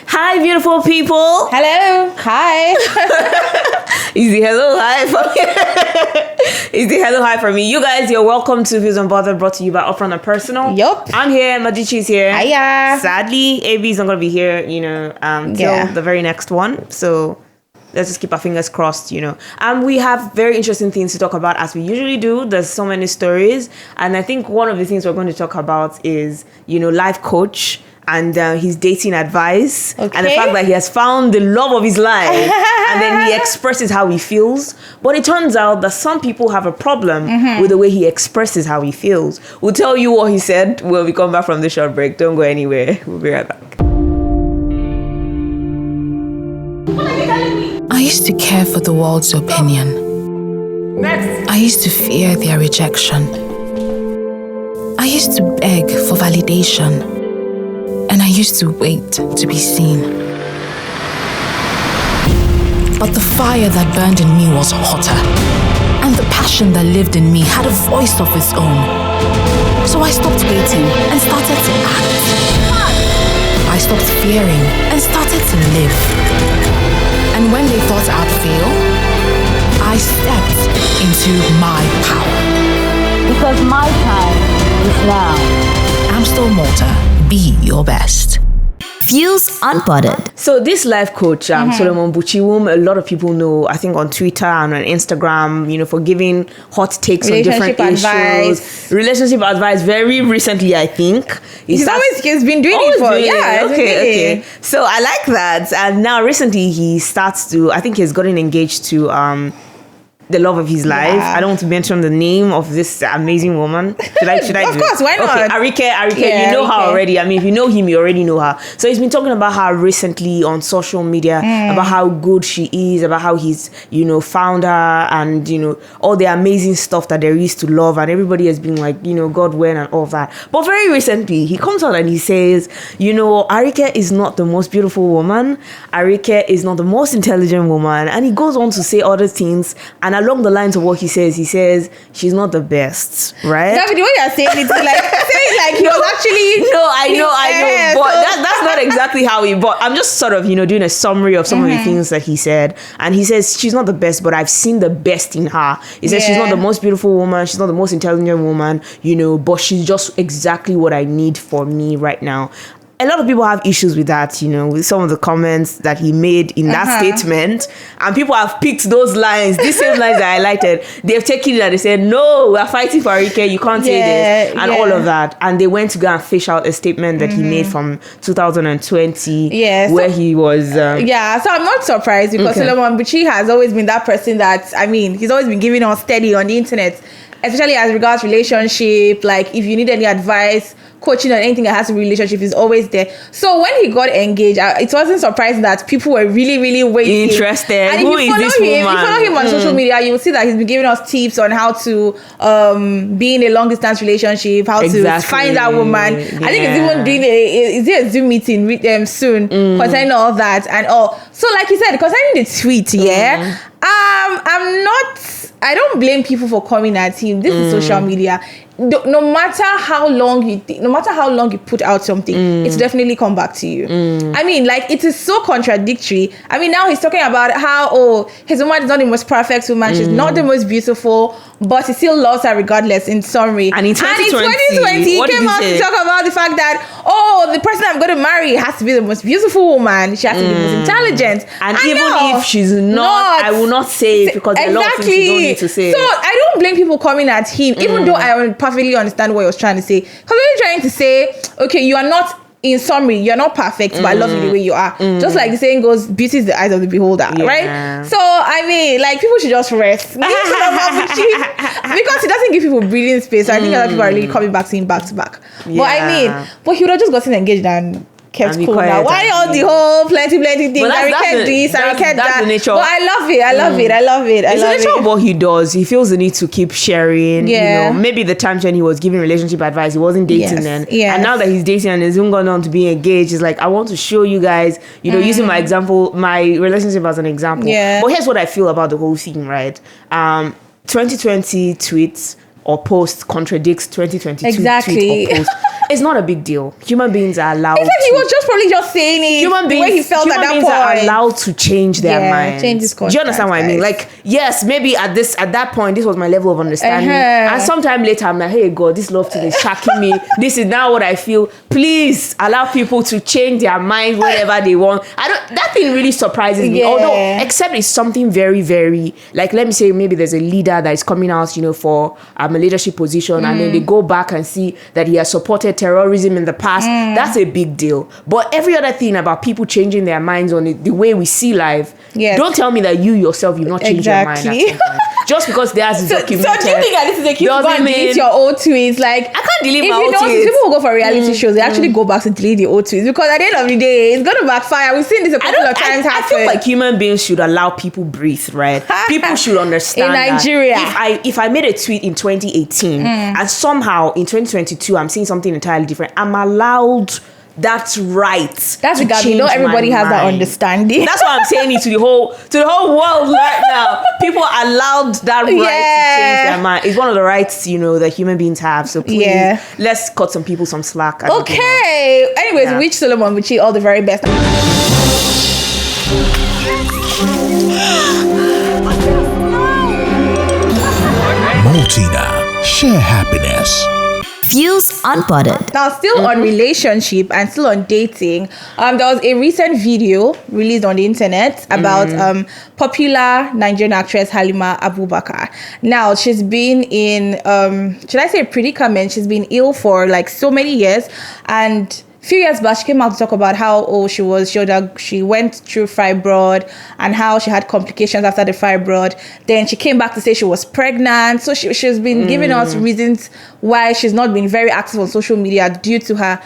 Hi, beautiful people. Hello. Hi. Is the hello hi for me? Is the hello hi for me? You guys, you're welcome to Fuze Unbothered, brought to you by Upfront and Personal. Yup. I'm here. Madichi's here. Hiya. Sadly, AB's not gonna be here. Till the very next one. So let's just keep our fingers crossed. We have very interesting things to talk about, as we usually do. There's so many stories, and I think one of the things we're going to talk about is life coach and his dating advice, and the fact that he has found the love of his life, and then he expresses how he feels. But it turns out that some people have a problem with the way he expresses how he feels. We'll tell you what he said when we come back from the short break. Don't go anywhere. We'll be right back. I used to care for the world's opinion. Next. I used to fear their rejection. I used to beg for validation. And I used to wait to be seen. But the fire that burned in me was hotter. And the passion that lived in me had a voice of its own. So I stopped waiting and started to act. I stopped fearing and started to live. And when they thought I'd fail, I stepped into my power. Because my time is now. Amstel Malta. Be your best. Fuze Unbothered. So this life coach, Solomon Buchi, whom a lot of people know, I think on Twitter and on Instagram, for giving hot takes on different issues. Relationship advice. Very recently, I think. He's been doing it for, Okay. So I like that. And now recently he starts to, I think he's gotten engaged to the love of his life. I don't want to mention the name of this amazing woman. Should I Of course, why not? Okay, Arike, you know her already. I mean, if you know him, you already know her. So he's been talking about her recently on social media, about how good she is, about how he's, found her, and, all the amazing stuff that there is to love. And everybody has been like, God, when, and all of that. But very recently, he comes out and he says, Arike is not the most beautiful woman. Arike is not the most intelligent woman. And he goes on to say other things. And along the lines of what he says she's not the best, right? David, the way you're saying it, he was actually. No, I know, but that's not exactly how he. But I'm just sort of, doing a summary of some of the things that he said, and he says she's not the best, but I've seen the best in her. He says she's not the most beautiful woman, she's not the most intelligent woman, but she's just exactly what I need for me right now. A lot of people have issues with that, with some of the comments that he made in that statement. And people have picked those lines, these same lines that I highlighted. They've taken it and they said, no, we're fighting for Arike, you can't say this, and all of that. And they went to go and fish out a statement that he made from 2020, where he was... so I'm not surprised, because Solomon Buchi has always been that person that, he's always been giving us steady on the internet, especially as regards relationship. Like, if you need any advice, coaching, or anything that has to do with relationship, is always there. So when he got engaged, it wasn't surprising that people were really, really waiting. Interested. And Who is this woman? If you follow him on social media, you will see that he's been giving us tips on how to be in a long distance relationship, how to find that woman. I think he's even doing a Zoom meeting with them soon concerning all that and all. So like you said, concerning the tweet, I don't blame people for coming at him. This is social media. No matter how long you put out something, it's definitely come back to you. It is so contradictory. Now he's talking about how, his woman is not the most perfect woman, she's not the most beautiful, but he still loves her regardless, in summary. And in 2020, he came out to talk about the fact that, the person I'm going to marry has to be the most beautiful woman, she has to be the most intelligent. And if she's not, I will not say it, because there are a lot of things you don't need to say. So I don't blame people coming at him, even though I perfectly understand what he was trying to say. Because he's trying to say, okay, you are not, in summary, you're not perfect, but I love you the way you are. Just like the saying goes, beauty is the eyes of the beholder, right? So people should just rest. Because he doesn't give people breathing space. So I think other people are really coming back to him back to back. But he would have just gotten engaged and kept cool now. Why all the whole plenty things? I can't do this, I can't that. The nature. But I love it. It's the nature of what he does. He feels the need to keep sharing. Maybe the times when he was giving relationship advice, he wasn't dating then. And now that he's dating and is even gone on to be engaged, he's like, I want to show you guys, using my relationship as an example. But here's what I feel about the whole thing, right? 2020 tweets, or post contradicts 2022 Exactly. tweet or post, it's not a big deal. Human beings are allowed. Exactly, he was just probably just saying it. Human beings, the way he felt at that point. are allowed to change their minds. Change his Do you understand what I mean? Like, yes, maybe at that point, this was my level of understanding. And sometime later, I'm like, hey God, this love today is shocking me. This is now what I feel. Please allow people to change their mind whenever they want. That thing really surprises me. Although, except it's something very, very, like, let me say, maybe there's a leader that is coming out, for a leadership position, and then they go back and see that he has supported terrorism in the past. That's a big deal. But every other thing about people changing their minds on it, the way we see life, don't tell me that you yourself, you've not changed your mind at some point. Just because there's documented. So do you think that this is a cute to go and delete your old tweets? Like, I can't delete my old tweets. People who go for reality shows, they actually go back to delete the old tweets, because at the end of the day, it's going to backfire. We've seen this a couple of times happen. I feel like human beings should allow people breathe, right? People should understand in Nigeria. If I made a tweet in 2018 and somehow in 2022 I'm seeing something entirely different, I'm allowed that right. That's because not everybody has that understanding. That's why I'm saying it to the whole world right now. People are allowed that right to change their mind. It's one of the rights, that human beings have. So please, let's cut some people some slack. Okay. Anyways, Witch Solomon Witchy, all the very best. Multina, share happiness. Fuze Unbothered. Now, still on relationship and still on dating, there was a recent video released on the internet about popular Nigerian actress Halima Abubakar. Now, she's been in, should I say predicament? She's been ill for like so many years, and a few years back, she came out to talk about how she went through fibroid and how she had complications after the fibroid. Then she came back to say she was pregnant. So she's been giving us reasons why she's not been very active on social media due to her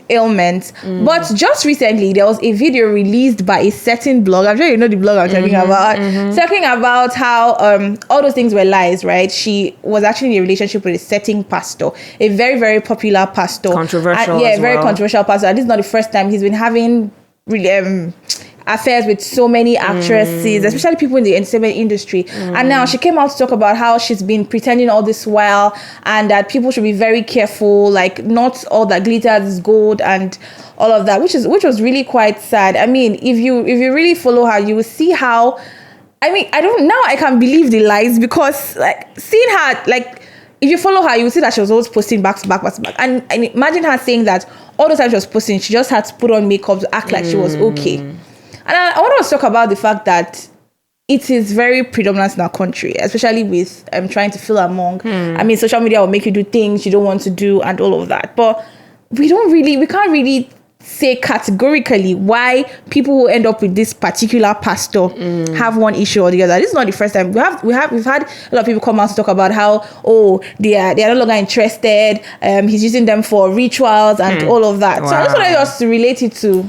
ailments. But just recently, there was a video released by a certain blog. I'm sure you know the blog I'm talking about. Talking about how all those things were lies, right? She was actually in a relationship with a certain pastor, a very, very popular pastor. Controversial, very controversial pastor. And this is not the first time he's been having really affairs with so many actresses, especially people in the entertainment industry. And now she came out to talk about how she's been pretending all this while, and that people should be very careful, like not all that glitters is gold and all of that, which was really quite sad. I mean, if you really follow her, you will see how, I can believe the lies, because like seeing her, like, if you follow her, you will see that she was always posting back to back. And imagine her saying that all the time she was posting, she just had to put on makeup to act like she was okay. And I want to talk about the fact that it is very predominant in our country, especially with trying to feel among. Social media will make you do things you don't want to do and all of that. But we can't really say categorically why people who end up with this particular pastor have one issue or the other. This is not the first time. We've had a lot of people come out to talk about how they are no longer interested. He's using them for rituals and all of that. Wow. So I just wanted us to relate it to.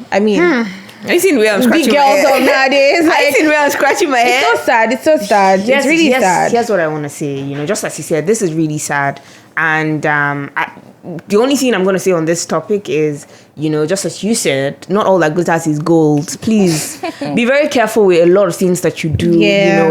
Have you seen the way I'm scratching my head? Big girls of nowadays. Have you seen the way I'm scratching my head? It's so sad. It's really sad. Here's what I want to say. Just as you said, this is really sad. And the only thing I'm going to say on this topic is, just as you said, not all that glitters is gold. Please be very careful with a lot of things that you do,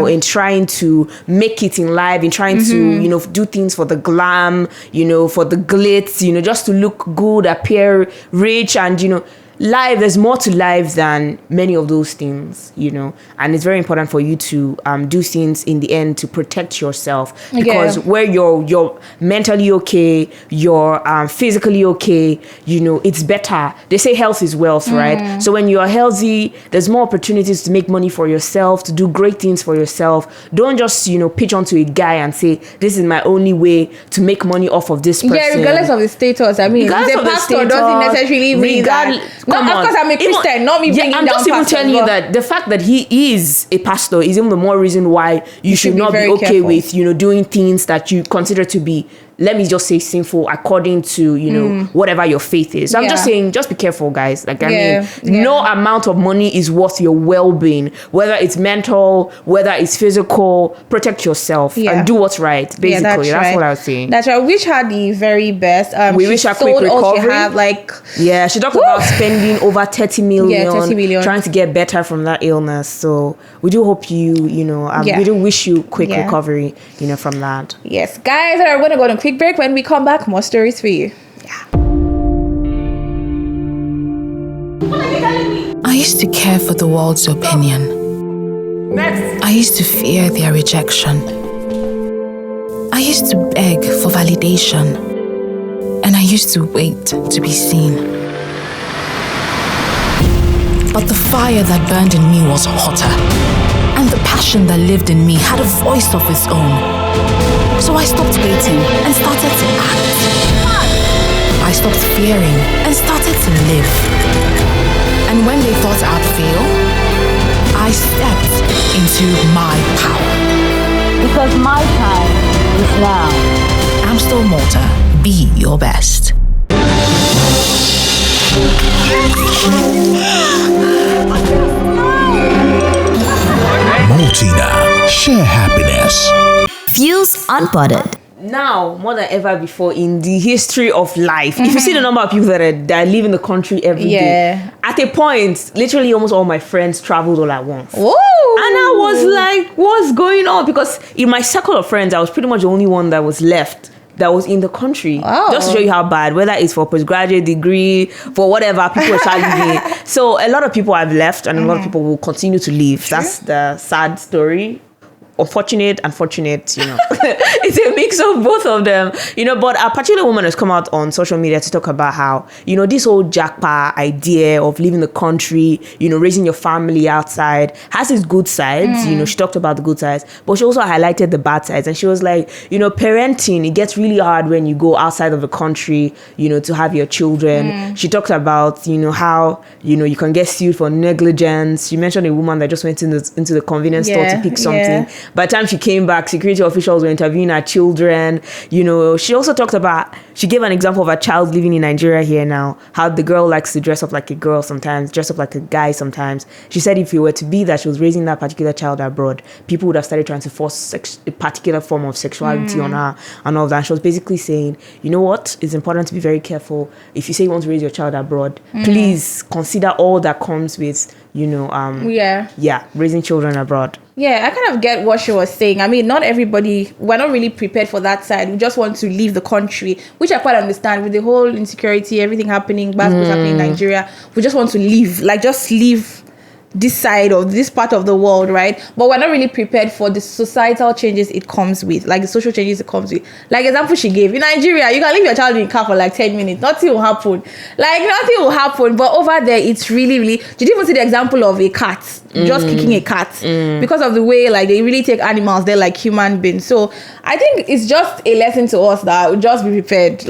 in trying to make it in life, in trying to, do things for the glam, for the glitz, just to look good, appear rich, and, life, there's more to life than many of those things, and it's very important for you to do things in the end to protect yourself, because where you're mentally okay, you're physically okay, it's better. They say health is wealth, right? So when you are healthy, there's more opportunities to make money for yourself, to do great things for yourself. Don't just pitch onto a guy and say, this is my only way to make money off of this person. Regardless of the status. The pastor doesn't necessarily mean that. No, of course I'm a Christian, not me bringing down I'm just even telling you that the fact that he is a pastor is even the more reason why you should not be okay with, doing things that you consider to be let me just say sinful according to, you know, whatever your faith is. So I'm just saying, just be careful, guys. Like, I mean, no amount of money is worth your well-being, whether it's mental, whether it's physical. Protect yourself and do what's right. Basically, that's right. What I was saying. That's right. We wish her the very best. We wish her quick recovery. She talked about spending over 30 million trying to get better from that illness. So we do hope we do wish you quick recovery, from that. Yes, guys, we're going to go on a quick break. When we come back, more stories for you. I used to care for the world's opinion. Next. I used to fear their rejection. I used to beg for validation. And I used to wait to be seen. But the fire that burned in me was hotter. And the passion that lived in me had a voice of its own. So I stopped waiting and started to act. I stopped fearing and started to live. And when they thought I'd fail, I stepped into my power. Because my time is now. Amstel Malta, be your best. Maltina, share happiness. Fuze Unbothered. Now, more than ever before in the history of life, if you see the number of people that are leaving the country every day, at a point, literally almost all my friends traveled all at once. Whoa. And I was like, what's going on? Because in my circle of friends, I was pretty much the only one that was left that was in the country. Wow. Just to show you how bad, whether it's for postgraduate degree, for whatever, people are trying leaving. So a lot of people have left and a lot of people will continue to leave. Sure. That's the sad story. Unfortunate, it's a mix of both of them, but a particular woman has come out on social media to talk about how, this whole jackpot idea of leaving the country, raising your family outside has its good sides. She talked about the good sides, but she also highlighted the bad sides. And she was like, parenting, it gets really hard when you go outside of the country, to have your children. She talked about, how, you can get sued for negligence. She mentioned a woman that just went into the convenience store to pick something. By the time she came back, security officials were interviewing her children. She also talked about, she gave an example of a child living in Nigeria here now, how the girl likes to dress up like a girl sometimes, dress up like a guy sometimes. She said if it were to be that she was raising that particular child abroad, people would have started trying to force a particular form of sexuality on her and all of that. And she was basically saying, you know what? It's important to be very careful. If you say you want to raise your child abroad, please consider all that comes with, raising children abroad. Yeah, I kind of get what she was saying. I mean, not everybody, we're not really prepared for that side. We just want to leave the country, which I quite understand with the whole insecurity, everything happening, bad things happening in Nigeria. We just want to leave, just leave this side of this part of the world, right? But we're not really prepared for the societal changes it comes with, like the social changes it comes with. Like example she gave, in Nigeria, you can leave your child in a car for 10 minutes. Nothing will happen. Nothing will happen. But over there, it's really, really... Did you even see the example of a cat? Just kicking a cat. Because of the way, they really take animals, they're like human beings. So I think it's just a lesson to us that we'll just be prepared.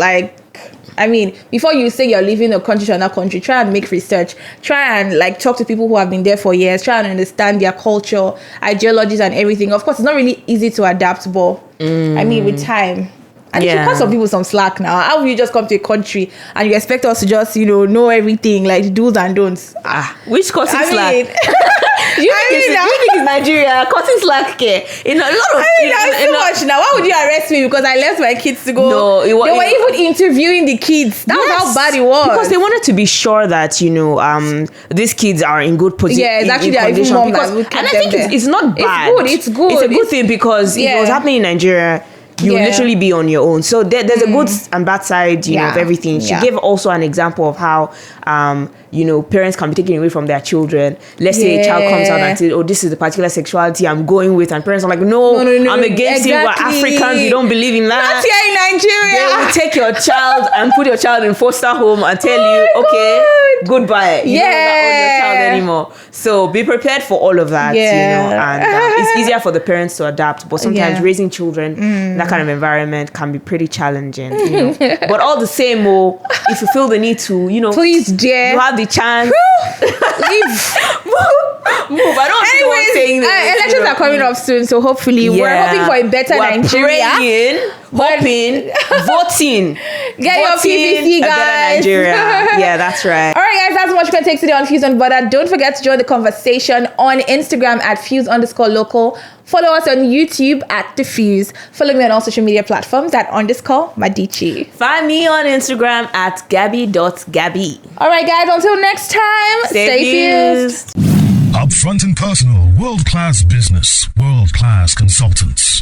Before you say you're leaving a country to another country, try and make research. Try and talk to people who have been there for years. Try and understand their culture, ideologies and everything. Of course, it's not really easy to adapt, but with time. And it should cut some people some slack now. How will you just come to a country and you expect us to just, know everything, like do's and don'ts? Which cutting slack? Do you think it's Nigeria? Cutting slack care. It's too much now. Why would you arrest me because I left my kids to go? No, they were even interviewing the kids. That was how bad it was. Because they wanted to be sure that, these kids are in good position. Yeah, it's actually their even mom that would keep them there. And I think it's not bad. It's good. It's a good thing because if it was happening in Nigeria, you will literally be on your own. So there's a good and bad side, of everything. She gave also an example of how, parents can be taken away from their children. Let's say a child comes out and says, oh, this is the particular sexuality I'm going with. And parents are like, no, I'm against it. We're Africans. We don't believe in that. Not here in Nigeria. They will take your child and put your child in foster home and tell you, okay, goodbye. You don't own your child anymore. So be prepared for all of that, and it's easier for the parents to adapt. But sometimes raising children in that that kind of environment can be pretty challenging, you know. But all the same, if you feel the need to, you know, please, dear, you have the chance. Move. I don't know what saying this. Elections are coming up soon, so hopefully we're hoping for a better Nigeria. Praying, hoping, voting. Get your PVC, guys. A better Nigeria. Yeah, that's right. All right, guys, that's much we can take today on Fuze Unbothered. Don't forget to join the conversation on Instagram at Fuze_local. Follow us on YouTube at The Fuze. Follow me on all social media platforms at _Madichi. Find me on Instagram at Gabby.Gabby. All right, guys, until next time, stay fused. Upfront and personal, world-class business, world-class consultants.